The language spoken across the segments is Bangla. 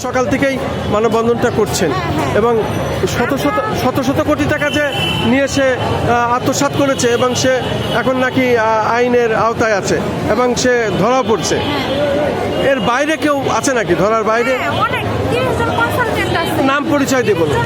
সকাল থেকেই মানববন্ধনটা করছেন এবং শত শত কোটি টাকা যে নিয়ে সে আত্মসাৎ করেছে এবং সে এখন নাকি আইনের আওতায় আছে এবং সে ধরা পড়ছে। এর বাইরে কেউ আছে নাকি ধরার বাইরে? নাম পরিচয় দিয়ে বলুন।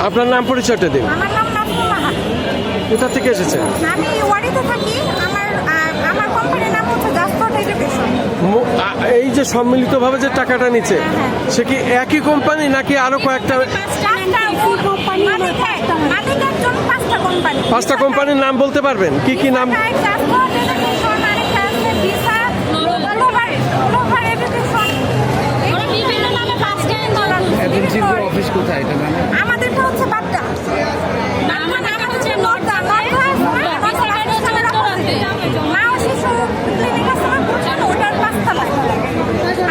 আপনার নাম পরিচয়টা দিন। আমার নাম নাজমুল হক। কোথা থেকে এসেছেন? আমি ওয়ারিতে থাকি। আমার কোম্পানির নাম হচ্ছে জাস্পোর্ট এডুকেশন। এই যে সম্মিলিতভাবে যে টাকাটা নিচ্ছে সে কি একই কোম্পানি নাকি আরো কয়েকটা? পাঁচটা কোম্পানির নাম বলতে পারবেন? কি কি নাম? অফিস কোথায়? আমাদেরটা হচ্ছে বাড্ডা।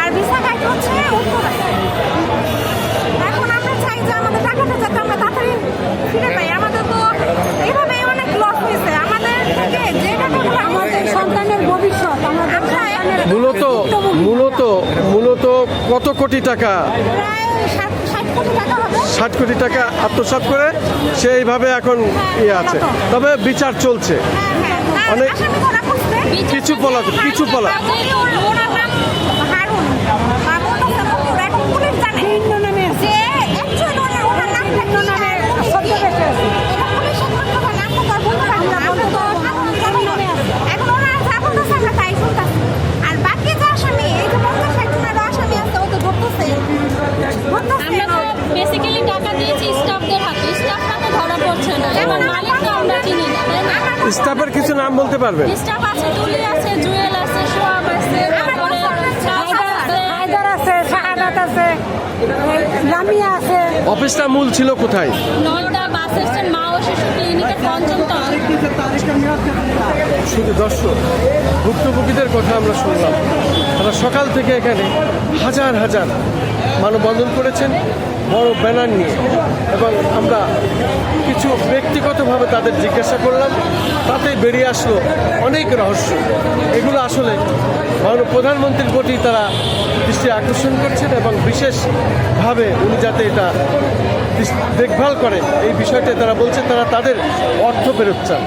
আর ভিসা গাইড হচ্ছে উত্তরায়। এখন আমরা চাই যে আমাদের টাকাটা যাতে আমরা তাড়াতাড়ি ফিরে পাই। আমাদের তো এইভাবে অনেক লস হয়েছে। আমাদের থেকে যে টাকাগুলো আমাদের সন্তানের ভবিষ্যৎ, মূলত কত কোটি টাকা? প্রায় 60 কোটি টাকা হবে। 60 কোটি টাকা আত্মসাৎ করে সেইভাবে এখন ইয়ে আছে, তবে বিচার চলছে। অনেক কিছু পলা বেসিক্যালি টাকা দিয়েছি স্টাফদের হাতে, স্টাফরা তো ধরা পড়ছে না এবং মালিককে আমরা চিনি না। স্টাফের কিছু নাম বলতে পারবেন? স্টাফ আছে, তুলি আছে, জুয়েল আছে, সোয়াব আছে, তারপরে হায়দার আছে, শাহাদাত আছে, লামিয়া আছে। অফিসটা মূল ছিল কোথায়? নয়টা বাস স্ট্যান্ড মা ও শিশু ক্লিনিকের পঞ্চম তলায়। শুধু দর্শক ভুক্তভোগীদের কথা আমরা শুনলাম। তারা সকাল থেকে এখানে হাজার হাজার মানববন্ধন করেছেন বড় ব্যানার নিয়ে এবং আমরা কিছু ব্যক্তিগতভাবে তাদের জিজ্ঞাসা করলাম, তাতেই বেরিয়ে আসলো অনেক রহস্য। এগুলো আসলে প্রধানমন্ত্রীর প্রতি তারা দৃষ্টি আকর্ষণ করছেন এবং বিশেষভাবে উনি যাতে এটা দেখভাল করেন এই বিষয়টা তারা বলছে। তারা তাদের অর্থ ফেরত চান।